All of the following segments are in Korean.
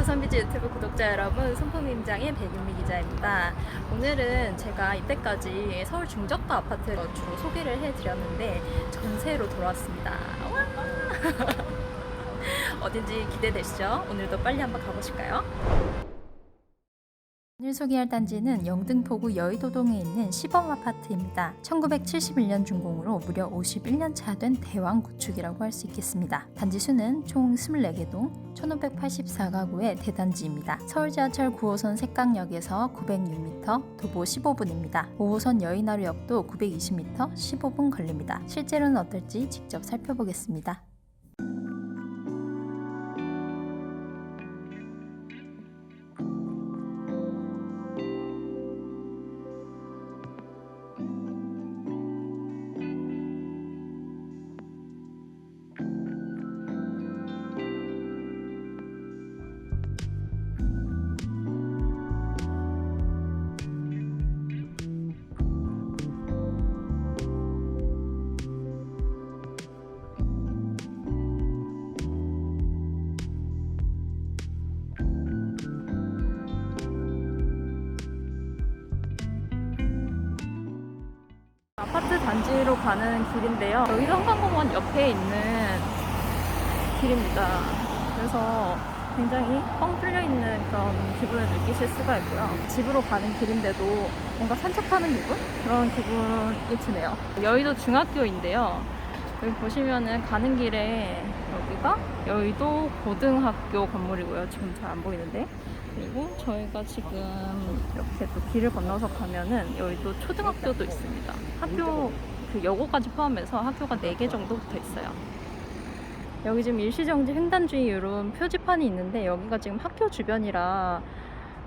선비지 유튜브 구독자 여러분, 손품임장의 백윤미 기자입니다. 오늘은 제가 이때까지 서울 중저가 아파트를 주로 소개를 해드렸는데 전세로 돌아왔습니다. 와! 어딘지 기대되시죠? 오늘도 빨리 한번 가보실까요? 오늘 소개할 단지는 영등포구 여의도동에 있는 시범 아파트입니다. 1971년 준공으로 무려 51년 차 된 대왕 구축이라고 할 수 있겠습니다. 단지 수는 총 24개 동 1584가구의 대단지입니다. 서울 지하철 9호선 색강역에서 906m, 도보 15분입니다. 5호선 여의나루역도 920m, 15분 걸립니다. 실제로는 어떨지 직접 살펴보겠습니다. 아파트 단지로 가는 길인데요. 여기도 한강공원 옆에 있는 길입니다. 그래서 굉장히 뻥 뚫려 있는 그런 기분을 느끼실 수가 있고요. 집으로 가는 길인데도 뭔가 산책하는 기분? 그런 기분이 드네요. 여의도 중학교인데요. 여기 보시면은 가는 길에 여기가 여의도 고등학교 건물이고요. 지금 잘 안 보이는데. 그리고 저희가 지금 이렇게 또 길을 건너서 가면은 여의도 초등학교도 있습니다. 학교 그 여고까지 포함해서 학교가 4개 정도 붙어 있어요. 여기 지금 일시정지 횡단주의 이런 표지판이 있는데 여기가 지금 학교 주변이라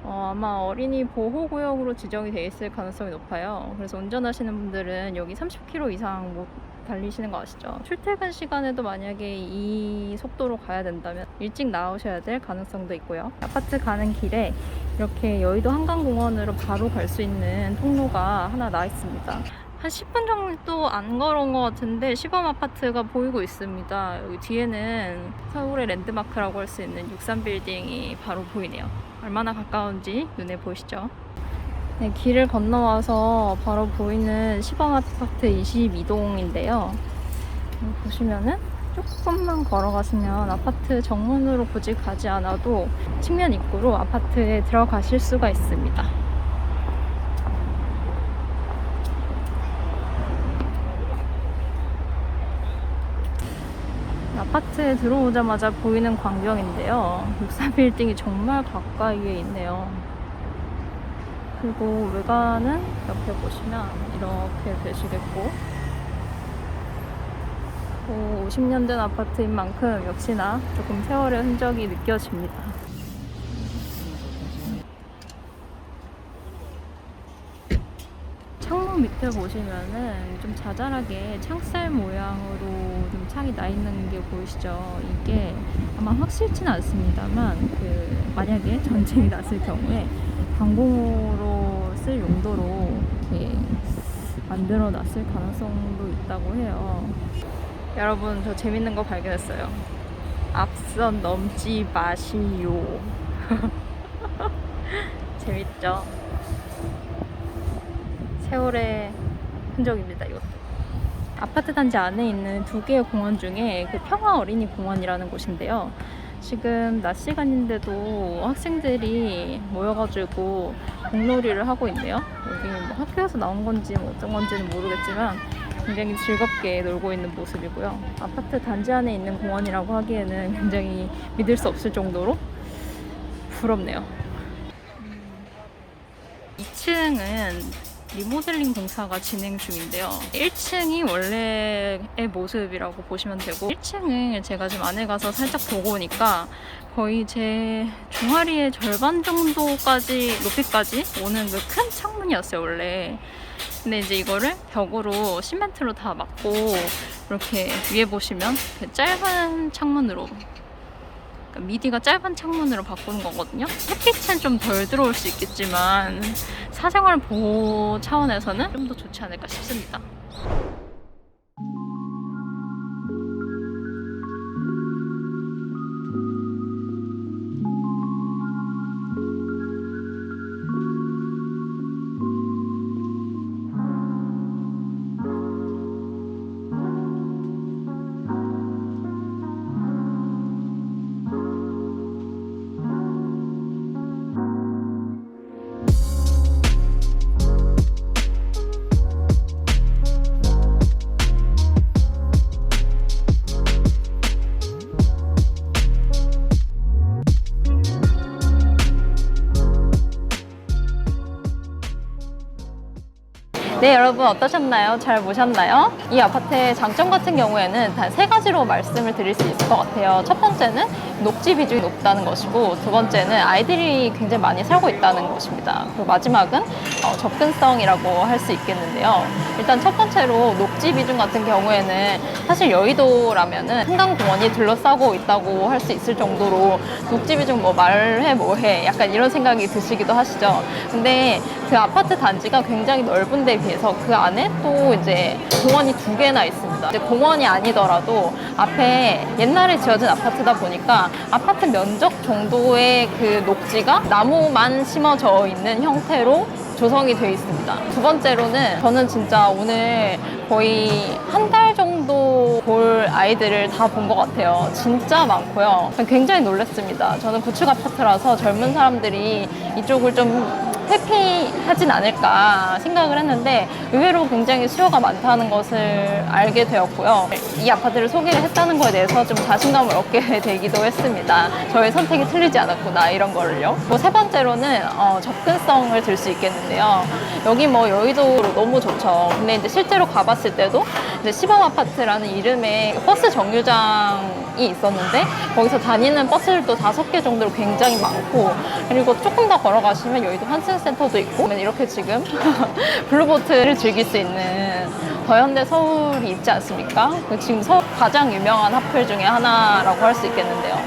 아마 어린이 보호구역으로 지정이 되어 있을 가능성이 높아요. 그래서 운전하시는 분들은 여기 30km 이상 못 달리시는 거 아시죠? 출퇴근 시간에도 만약에 이 속도로 가야 된다면 일찍 나오셔야 될 가능성도 있고요. 아파트 가는 길에 이렇게 여의도 한강공원으로 바로 갈 수 있는 통로가 하나 나 있습니다. 한 10분 정도 안 걸어온 것 같은데 시범 아파트가 보이고 있습니다. 여기 뒤에는 서울의 랜드마크라고 할 수 있는 63빌딩이 바로 보이네요. 얼마나 가까운지 눈에 보이시죠? 네, 길을 건너와서 바로 보이는 시범 아파트 22동인데요. 보시면은 조금만 걸어가시면 아파트 정문으로 굳이 가지 않아도 측면 입구로 아파트에 들어가실 수가 있습니다. 아파트에 들어오자마자 보이는 광경인데요. 64빌딩이 정말 가까이에 있네요. 그리고 외관은 옆에 보시면 이렇게 되시겠고 50년 된 아파트인 만큼 역시나 조금 세월의 흔적이 느껴집니다. 창문 밑에 보시면은 좀 자잘하게 창살 모양으로 좀 창이 나 있는 게 보이시죠? 이게 아마 확실치는 않습니다만 만약에 전쟁이 났을 경우에 방공호로 쓸 용도로 이렇게 만들어 놨을 가능성도 있다고 해요. 여러분, 저 재밌는 거 발견했어요. 앞선 넘지 마시오. 재밌죠? 세월의 흔적입니다, 이것도. 아파트 단지 안에 있는 2개의 공원 중에 평화 어린이 공원이라는 곳인데요. 지금 낮 시간인데도 학생들이 모여가지고 공놀이를 하고 있네요. 여기 뭐 학교에서 나온 건지 뭐 어떤 건지는 모르겠지만 굉장히 즐겁게 놀고 있는 모습이고요. 아파트 단지 안에 있는 공원이라고 하기에는 굉장히 믿을 수 없을 정도로 부럽네요. 2층은 리모델링 공사가 진행 중인데요. 1층이 원래의 모습이라고 보시면 되고 1층을 제가 지금 안에 가서 살짝 보고 오니까 거의 제 종아리의 절반 정도까지 높이까지 오는 그 큰 창문이었어요, 원래. 근데 이제 이거를 벽으로 시멘트로 다 막고 이렇게 위에 보시면 짧은 창문으로, 미디가 짧은 창문으로 바꾸는 거거든요. 햇빛은 좀 덜 들어올 수 있겠지만 사생활 보호 차원에서는 좀 더 좋지 않을까 싶습니다. 네, 여러분 어떠셨나요? 잘 보셨나요? 이 아파트의 장점 같은 경우에는 단 3가지로 말씀을 드릴 수 있을 것 같아요. 첫 번째는 녹지 비중이 높다는 것이고, 두 번째는 아이들이 굉장히 많이 살고 있다는 것입니다. 그리고 마지막은 접근성이라고 할 수 있겠는데요. 일단 첫 번째로 녹지 비중 같은 경우에는 사실 여의도라면은 한강공원이 둘러싸고 있다고 할 수 있을 정도로 녹지 비중 뭐 말해 뭐해 약간 이런 생각이 드시기도 하시죠. 근데 그 아파트 단지가 굉장히 넓은 데 비해서 그 안에 또 이제 공원이 2개나 있습니다. 이제 공원이 아니더라도 앞에 옛날에 지어진 아파트다 보니까 아파트 면적 정도의 그 녹지가 나무만 심어져 있는 형태로 조성이 되어 있습니다. 두 번째로는 저는 진짜 오늘 거의 한 달 정도 볼 아이들을 다 본 것 같아요. 진짜 많고요. 굉장히 놀랐습니다. 저는 구축 아파트라서 젊은 사람들이 이쪽을 좀 회피하진 않을까 생각을 했는데 의외로 굉장히 수요가 많다는 것을 알게 되었고요. 이 아파트를 소개를 했다는 거에 대해서 좀 자신감을 얻게 되기도 했습니다. 저의 선택이 틀리지 않았구나 이런 거를요. 세 번째로는 접근성을 들 수 있겠는데요. 여기 뭐 여의도로 너무 좋죠. 근데 이제 실제로 가봤을 때도 이제 시범 아파트라는 이름의 버스 정류장이 있었는데 거기서 다니는 버스들도 5개 정도로 굉장히 많고, 그리고 조금 더 걸어가시면 여의도 환승센터도 있고, 이렇게 지금 블루보트를 즐길 수 있는 더현대 서울이 있지 않습니까? 지금 서울 가장 유명한 핫플 중에 하나라고 할 수 있겠는데요.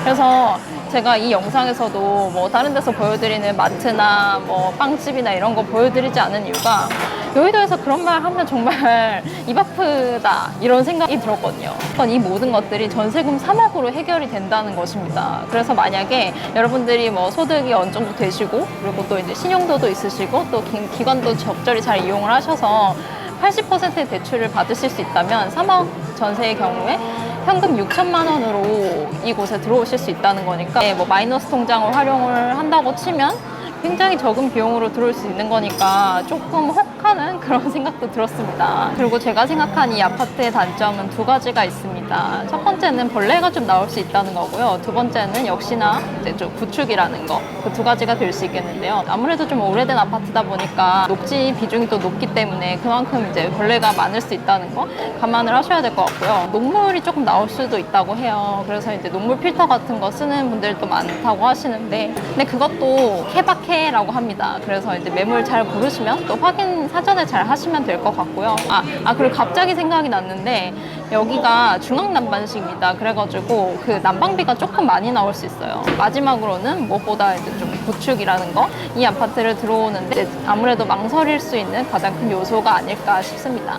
그래서 제가 이 영상에서도 뭐 다른 데서 보여드리는 마트나 뭐 빵집이나 이런 거 보여드리지 않은 이유가 여의도에서 그런 말 하면 정말 입 아프다 이런 생각이 들었거든요. 이 모든 것들이 전세금 3억으로 해결이 된다는 것입니다. 그래서 만약에 여러분들이 뭐 소득이 어느 정도 되시고, 그리고 또 이제 신용도도 있으시고, 또 기관도 적절히 잘 이용을 하셔서 80%의 대출을 받으실 수 있다면 3억 전세의 경우에 현금 6천만 원으로 이곳에 들어오실 수 있다는 거니까, 뭐 마이너스 통장을 활용을 한다고 치면 굉장히 적은 비용으로 들어올 수 있는 거니까 조금 혹하는 그런 생각도 들었습니다. 그리고 제가 생각한 이 아파트의 단점은 2가지가 있습니다. 첫 번째는 벌레가 좀 나올 수 있다는 거고요. 두 번째는 역시나 이제 좀 구축이라는 거, 그 2가지가 될 수 있겠는데요. 아무래도 좀 오래된 아파트다 보니까 녹지 비중이 또 높기 때문에 그만큼 이제 벌레가 많을 수 있다는 거 감안을 하셔야 될 것 같고요. 녹물이 조금 나올 수도 있다고 해요. 그래서 이제 녹물 필터 같은 거 쓰는 분들도 많다고 하시는데, 근데 그것도 케바케라고 합니다. 그래서 이제 매물 잘 고르시면 또 확인 사전에 잘 하시면 될 것 같고요. 그리고 갑자기 생각이 났는데 여기가 중앙난방식입니다. 그래가지고 그 난방비가 조금 많이 나올 수 있어요. 마지막으로는 무엇보다 이제 좀 구축이라는 거, 이 아파트를 들어오는데 아무래도 망설일 수 있는 가장 큰 요소가 아닐까 싶습니다.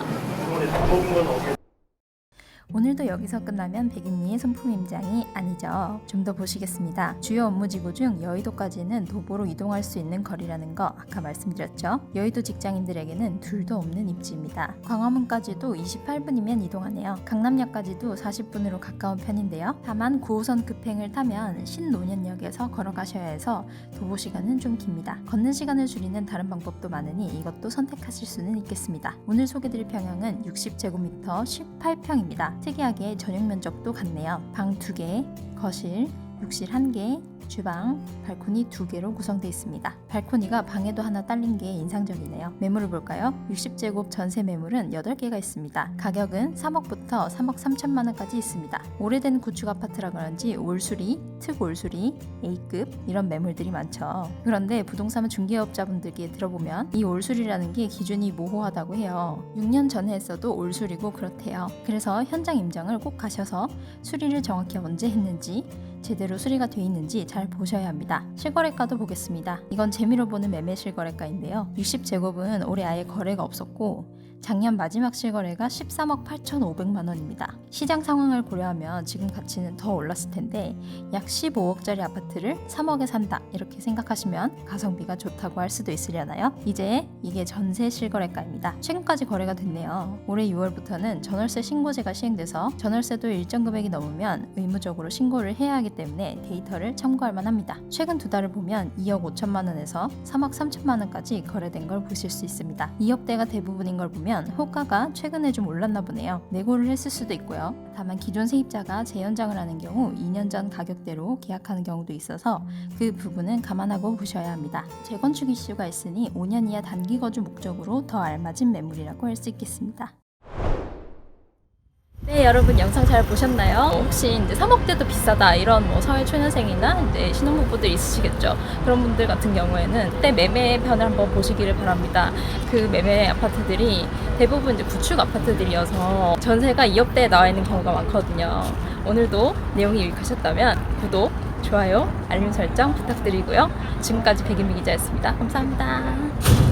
오늘도 여기서 끝나면 백인미의 손품 임장이 아니죠. 좀 더 보시겠습니다. 주요 업무지구 중 여의도까지는 도보로 이동할 수 있는 거리라는 거 아까 말씀드렸죠. 여의도 직장인들에게는 둘도 없는 입지입니다. 광화문까지도 28분이면 이동하네요. 강남역까지도 40분으로 가까운 편인데요. 다만 9호선 급행을 타면 신논현역에서 걸어가셔야 해서 도보 시간은 좀 깁니다. 걷는 시간을 줄이는 다른 방법도 많으니 이것도 선택하실 수는 있겠습니다. 오늘 소개드릴 평형은 60제곱미터 18평입니다. 특이하게 전용 면적도 같네요. 방 2개, 거실, 욕실 1개, 주방, 발코니 2개로 구성되어 있습니다. 발코니가 방에도 하나 딸린 게 인상적이네요. 매물을 볼까요? 60제곱 전세 매물은 8개가 있습니다. 가격은 3억부터 3억 3천만 원까지 있습니다. 오래된 구축 아파트라 그런지 올수리, 특 올수리, A급 이런 매물들이 많죠. 그런데 부동산 중개업자분들께 들어보면 이 올수리라는 게 기준이 모호하다고 해요. 6년 전에 했어도 올수리고 그렇대요. 그래서 현장 임장을 꼭 가셔서 수리를 정확히 언제 했는지, 제대로 수리가 돼 있는지 잘 보셔야 합니다. 실거래가도 보겠습니다. 이건 재미로 보는 매매 실거래가인데요. 60제곱은 올해 아예 거래가 없었고 작년 마지막 실거래가 13억 8,500만 원입니다. 시장 상황을 고려하면 지금 가치는 더 올랐을 텐데 약 15억짜리 아파트를 3억에 산다 이렇게 생각하시면 가성비가 좋다고 할 수도 있으려나요? 이제 이게 전세 실거래가입니다. 최근까지 거래가 됐네요. 올해 6월부터는 전월세 신고제가 시행돼서 전월세도 일정 금액이 넘으면 의무적으로 신고를 해야 하기 때문에 데이터를 참고할 만합니다. 최근 2달을 보면 2억 5천만 원에서 3억 3천만 원까지 거래된 걸 보실 수 있습니다. 2억대가 대부분인 걸 보면 보면 호가가 최근에 좀 올랐나 보네요. 내고를 했을 수도 있고요. 다만 기존 세입자가 재연장을 하는 경우 2년 전 가격대로 계약하는 경우도 있어서 그 부분은 감안하고 보셔야 합니다. 재건축 이슈가 있으니 5년 이하 단기 거주 목적으로 더 알맞은 매물이라고 할 수 있겠습니다. 네, 여러분 영상 잘 보셨나요? 혹시 이제 3억대도 비싸다 이런 뭐 사회 초년생이나 이제 신혼부부들 있으시겠죠. 그런 분들 같은 경우에는 그때 매매편을 한번 보시기를 바랍니다. 그 매매 아파트들이 대부분 이제 구축 아파트들이어서 전세가 2억대에 나와 있는 경우가 많거든요. 오늘도 내용이 유익하셨다면 구독, 좋아요, 알림 설정 부탁드리고요. 지금까지 백인미 기자였습니다. 감사합니다.